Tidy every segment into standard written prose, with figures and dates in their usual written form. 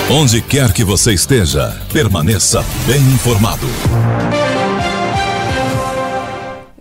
Onde quer que você esteja, permaneça bem informado.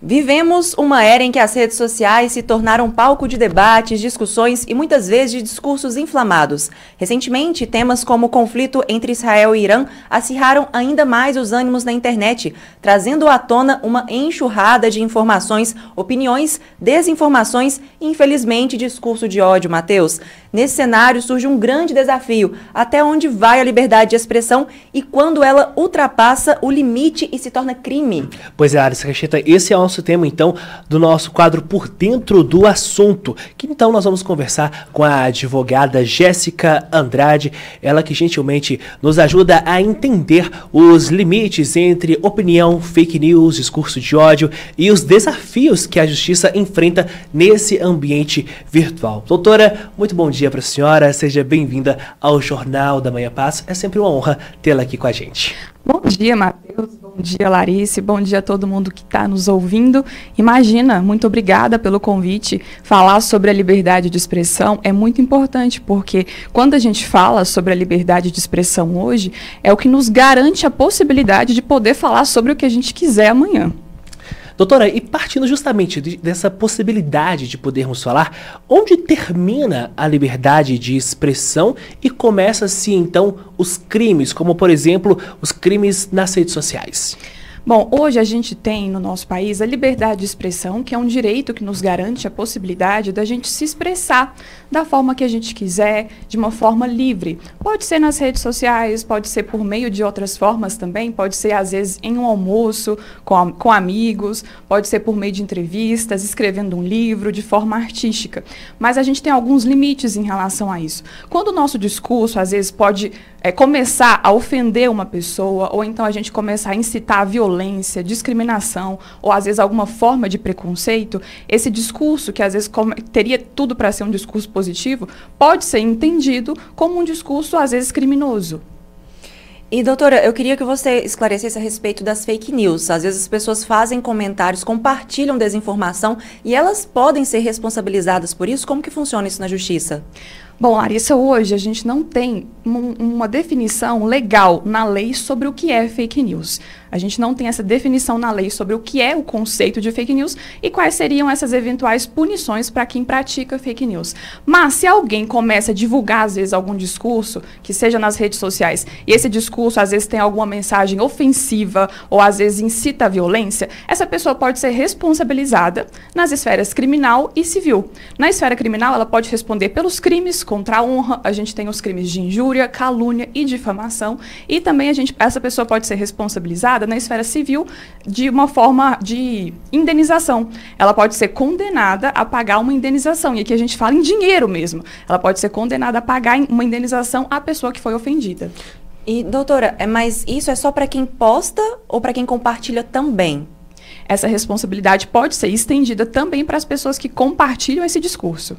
Vivemos uma era em que as redes sociais se tornaram palco de debates, discussões e muitas vezes de discursos inflamados. Recentemente, temas como o conflito entre Israel e Irã acirraram ainda mais os ânimos na internet, trazendo à tona uma enxurrada de informações, opiniões, desinformações e, infelizmente, discurso de ódio, Matheus. Nesse cenário surge um grande desafio: até onde vai a liberdade de expressão e quando ela ultrapassa o limite e se torna crime? Pois é, Larissa Cacheta, esse é o nosso tema, então, do nosso quadro Por Dentro do Assunto, que então nós vamos conversar com a advogada Jéssica Andrade, ela que gentilmente nos ajuda a entender os limites entre opinião, fake news, discurso de ódio e os desafios que a justiça enfrenta nesse ambiente virtual. Doutora, muito bom dia para a senhora, seja bem-vinda ao Jornal da Manhã Paz, é sempre uma honra tê-la aqui com a gente. Bom dia, Matheus. Bom dia, Larissa. Bom dia a todo mundo que está nos ouvindo. Imagina, muito obrigada pelo convite. Falar sobre a liberdade de expressão é muito importante, porque quando a gente fala sobre a liberdade de expressão hoje, é o que nos garante a possibilidade de poder falar sobre o que a gente quiser amanhã. Doutora, e partindo justamente dessa possibilidade de podermos falar, onde termina a liberdade de expressão e começa-se então os crimes, como por exemplo, os crimes nas redes sociais? Bom, hoje a gente tem no nosso país a liberdade de expressão, que é um direito que nos garante a possibilidade da gente se expressar da forma que a gente quiser, de uma forma livre. Pode ser nas redes sociais, pode ser por meio de outras formas também, pode ser às vezes em um almoço com amigos, pode ser por meio de entrevistas, escrevendo um livro, de forma artística. Mas a gente tem alguns limites em relação a isso. Quando o nosso discurso às vezes pode começar a ofender uma pessoa, ou então a gente começar a incitar a violência, discriminação, ou às vezes alguma forma de preconceito, esse discurso, que às vezes teria tudo para ser um discurso positivo, pode ser entendido como um discurso às vezes criminoso. E, doutora, eu queria que você esclarecesse a respeito das fake news. Às vezes as pessoas fazem comentários, compartilham desinformação e elas podem ser responsabilizadas por isso. Como que funciona isso na justiça? Bom, Larissa, hoje a gente não tem uma definição legal na lei sobre o que é fake news. A gente não tem essa definição na lei sobre o que é o conceito de fake news e quais seriam essas eventuais punições para quem pratica fake news. Mas se alguém começa a divulgar, às vezes, algum discurso, que seja nas redes sociais, e esse discurso, às vezes, tem alguma mensagem ofensiva ou, às vezes, incita a violência, essa pessoa pode ser responsabilizada nas esferas criminal e civil. Na esfera criminal, ela pode responder pelos crimes contra a honra, a gente tem os crimes de injúria, calúnia e difamação, e também essa pessoa pode ser responsabilizada na esfera civil de uma forma de indenização. Ela pode ser condenada a pagar uma indenização, e aqui a gente fala em dinheiro mesmo. Ela pode ser condenada a pagar uma indenização à pessoa que foi ofendida. E, doutora, mas isso é só para quem posta ou para quem compartilha também? Essa responsabilidade pode ser estendida também para as pessoas que compartilham esse discurso.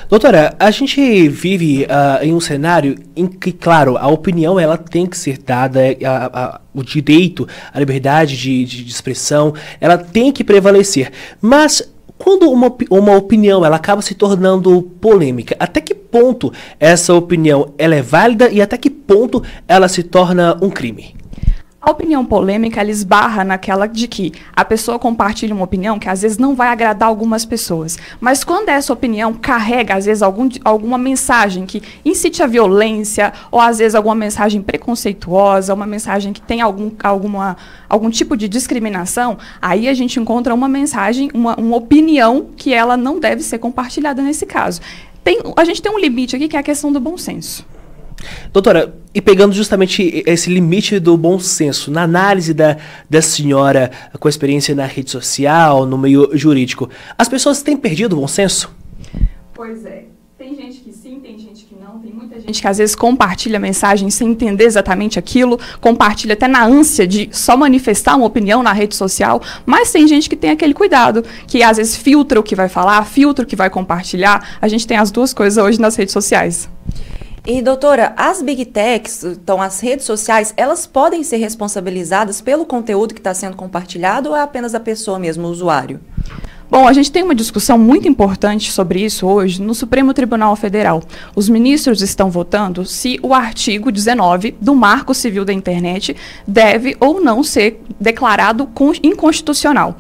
Doutora, a gente vive em um cenário em que, claro, a opinião ela tem que ser dada, o direito, a liberdade de expressão, ela tem que prevalecer. Mas quando uma opinião ela acaba se tornando polêmica, até que ponto essa opinião ela é válida e até que ponto ela se torna um crime? A opinião polêmica, ela esbarra naquela de que a pessoa compartilha uma opinião que às vezes não vai agradar algumas pessoas. Mas quando essa opinião carrega, às vezes, alguma mensagem que incite a violência, ou às vezes alguma mensagem preconceituosa, uma mensagem que tem algum tipo de discriminação, aí a gente encontra uma mensagem, uma opinião que ela não deve ser compartilhada nesse caso. A gente tem um limite aqui que é a questão do bom senso. Doutora, e pegando justamente esse limite do bom senso, na análise da senhora com experiência na rede social, no meio jurídico, as pessoas têm perdido o bom senso? Pois é. Tem gente que sim, tem gente que não. Tem muita gente que às vezes compartilha mensagem sem entender exatamente aquilo, compartilha até na ânsia de só manifestar uma opinião na rede social, mas tem gente que tem aquele cuidado, que às vezes filtra o que vai falar, filtra o que vai compartilhar. A gente tem as duas coisas hoje nas redes sociais. E, doutora, as Big Techs, então as redes sociais, elas podem ser responsabilizadas pelo conteúdo que está sendo compartilhado ou é apenas a pessoa mesmo, o usuário? Bom, a gente tem uma discussão muito importante sobre isso hoje no Supremo Tribunal Federal. Os ministros estão votando se o artigo 19 do Marco Civil da Internet deve ou não ser declarado inconstitucional.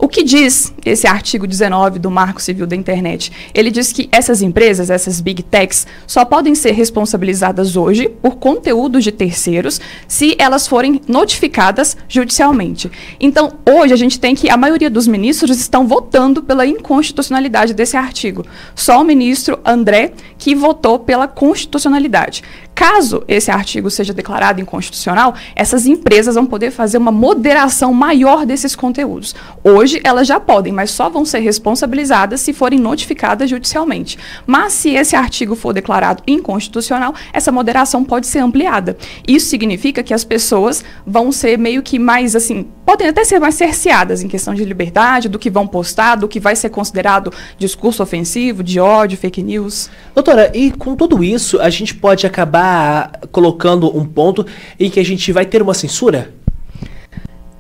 O que diz esse artigo 19 do Marco Civil da Internet? Ele diz que essas empresas, essas big techs, só podem ser responsabilizadas hoje por conteúdos de terceiros se elas forem notificadas judicialmente. Então, hoje a gente tem que a maioria dos ministros estão votando pela inconstitucionalidade desse artigo. Só o ministro André que votou pela constitucionalidade. Caso esse artigo seja declarado inconstitucional, essas empresas vão poder fazer uma moderação maior desses conteúdos. Hoje, elas já podem, mas só vão ser responsabilizadas se forem notificadas judicialmente. Mas, se esse artigo for declarado inconstitucional, essa moderação pode ser ampliada. Isso significa que as pessoas vão ser meio que mais, assim, podem até ser mais cerceadas em questão de liberdade, do que vão postar, do que vai ser considerado discurso ofensivo, de ódio, fake news. Doutora, e com tudo isso, a gente pode acabar colocando um ponto em que a gente vai ter uma censura?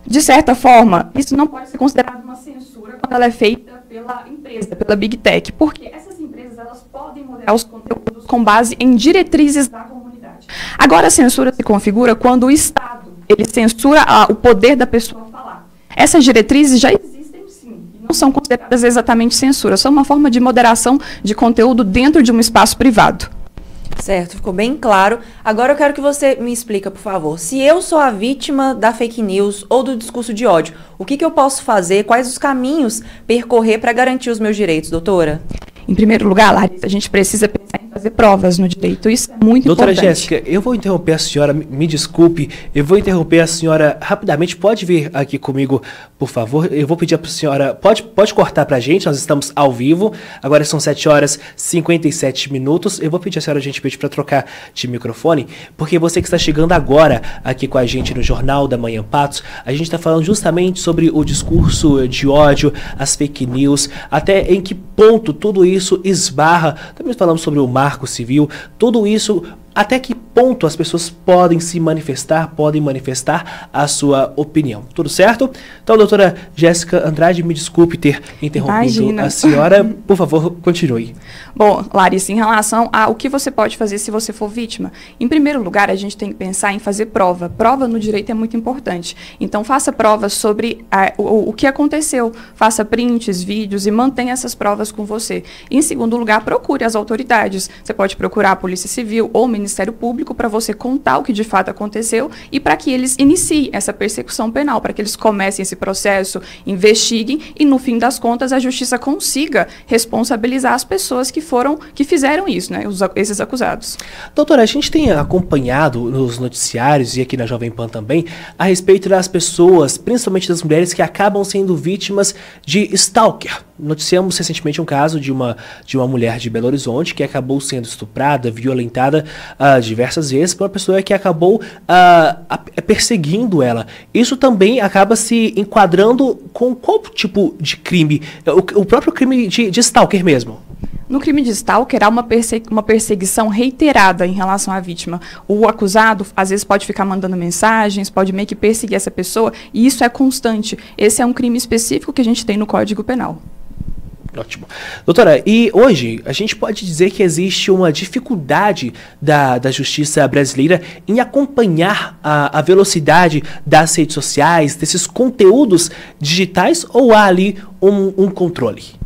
De certa forma, isso não pode ser considerado uma censura quando ela é feita pela empresa, pela Big Tech, porque essas empresas elas podem moderar os conteúdos com base em diretrizes da comunidade. Agora, a censura se configura quando o Estado ele censura o poder da pessoa falar. Essas diretrizes já existem, sim, e não são consideradas exatamente censura, são uma forma de moderação de conteúdo dentro de um espaço privado. Certo, ficou bem claro. Agora eu quero que você me explica, por favor. Se eu sou a vítima da fake news ou do discurso de ódio, o que eu posso fazer? Quais os caminhos percorrer para garantir os meus direitos, doutora? Em primeiro lugar, Larissa, a gente precisa pensar em fazer provas no direito. Isso é muito importante. Doutora Jéssica, eu vou interromper a senhora, me desculpe, eu vou interromper a senhora rapidamente. Pode vir aqui comigo, por favor. Eu vou pedir para a senhora, pode cortar para a gente, nós estamos ao vivo. Agora são 7h57. Eu vou pedir a senhora gentilmente para trocar de microfone, porque você que está chegando agora aqui com a gente no Jornal da Manhã Patos, a gente está falando justamente sobre o discurso de ódio, as fake news, até em que ponto tudo isso esbarra. Também falamos sobre o Marco Civil, tudo isso, até que ponto as pessoas podem se manifestar, podem manifestar a sua opinião. Tudo certo? Então, doutora Jéssica Andrade, me desculpe ter interrompido Imagina. A senhora. Por favor, continue. Bom, Larissa, em relação ao que você pode fazer se você for vítima, em primeiro lugar, a gente tem que pensar em fazer prova. Prova no direito é muito importante. Então, faça provas sobre o que aconteceu. Faça prints, vídeos e mantenha essas provas com você. Em segundo lugar, procure as autoridades. Você pode procurar a Polícia Civil ou o Ministério Público para você contar o que de fato aconteceu e para que eles iniciem essa persecução penal, para que eles comecem esse processo, investiguem e, no fim das contas, a justiça consiga responsabilizar as pessoas que fizeram isso, né, esses acusados. Doutora, a gente tem acompanhado nos noticiários e aqui na Jovem Pan também a respeito das pessoas, principalmente das mulheres, que acabam sendo vítimas de stalker. Noticiamos recentemente um caso de uma mulher de Belo Horizonte que acabou sendo estuprada, violentada diversas vezes por uma pessoa que acabou perseguindo ela. Isso também acaba se enquadrando com qual tipo de crime? O próprio crime de stalker mesmo. No crime de stalker, há uma perseguição reiterada em relação à vítima. O acusado, às vezes, pode ficar mandando mensagens, pode meio que perseguir essa pessoa, e isso é constante. Esse é um crime específico que a gente tem no Código Penal. Ótimo. Doutora, e hoje a gente pode dizer que existe uma dificuldade da justiça brasileira em acompanhar a velocidade das redes sociais, desses conteúdos digitais, ou há ali um controle?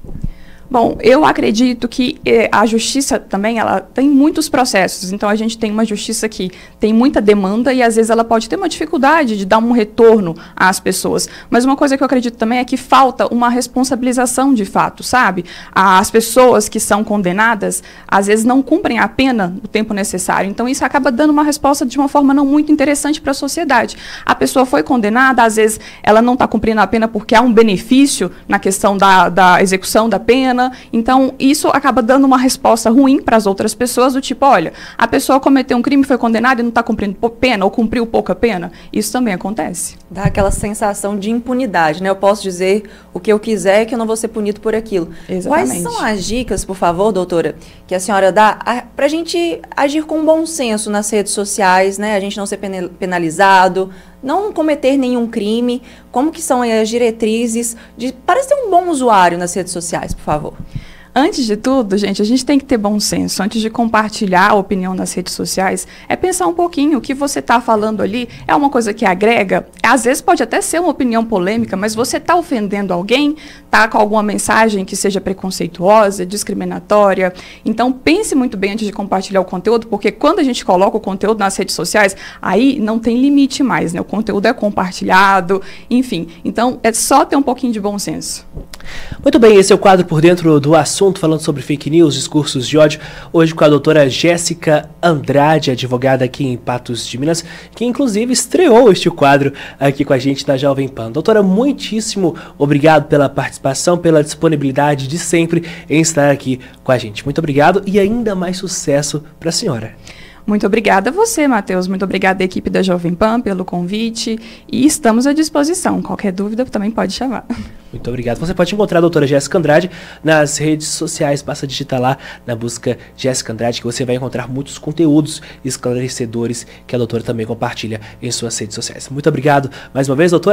Bom, eu acredito que a justiça também, ela tem muitos processos. Então, a gente tem uma justiça que tem muita demanda e, às vezes, ela pode ter uma dificuldade de dar um retorno às pessoas. Mas uma coisa que eu acredito também é que falta uma responsabilização de fato, sabe? As pessoas que são condenadas, às vezes, não cumprem a pena no tempo necessário. Então, isso acaba dando uma resposta de uma forma não muito interessante para a sociedade. A pessoa foi condenada, às vezes, ela não está cumprindo a pena porque há um benefício na questão da execução da pena. Então, isso acaba dando uma resposta ruim para as outras pessoas, do tipo, olha, a pessoa cometeu um crime, foi condenada e não está cumprindo pena, ou cumpriu pouca pena. Isso também acontece. Dá aquela sensação de impunidade, né? Eu posso dizer o que eu quiser que eu não vou ser punido por aquilo. Exatamente. Quais são as dicas, por favor, doutora, que a senhora dá para a gente agir com bom senso nas redes sociais, né? A gente não ser penalizado, não cometer nenhum crime? Como que são as diretrizes para ser um bom usuário nas redes sociais, por favor? Antes de tudo, gente, a gente tem que ter bom senso. Antes de compartilhar a opinião nas redes sociais, é pensar um pouquinho o que você está falando ali é uma coisa que agrega. Às vezes pode até ser uma opinião polêmica, mas você está ofendendo alguém, está com alguma mensagem que seja preconceituosa, discriminatória. Então, pense muito bem antes de compartilhar o conteúdo, porque quando a gente coloca o conteúdo nas redes sociais, aí não tem limite mais, né? O conteúdo é compartilhado, enfim. Então, é só ter um pouquinho de bom senso. Muito bem, esse é o quadro Por Dentro do Assunto, falando sobre fake news, discursos de ódio, hoje com a doutora Jéssica Andrade, advogada aqui em Patos de Minas, que inclusive estreou este quadro aqui com a gente na Jovem Pan. Doutora, muitíssimo obrigado pela participação, pela disponibilidade de sempre em estar aqui com a gente. Muito obrigado e ainda mais sucesso para a senhora. Muito obrigada a você, Matheus. Muito obrigada à equipe da Jovem Pan pelo convite. E estamos à disposição. Qualquer dúvida também pode chamar. Muito obrigado. Você pode encontrar a doutora Jéssica Andrade nas redes sociais. Basta digitar lá na busca Jéssica Andrade que você vai encontrar muitos conteúdos esclarecedores que a doutora também compartilha em suas redes sociais. Muito obrigado mais uma vez, doutora.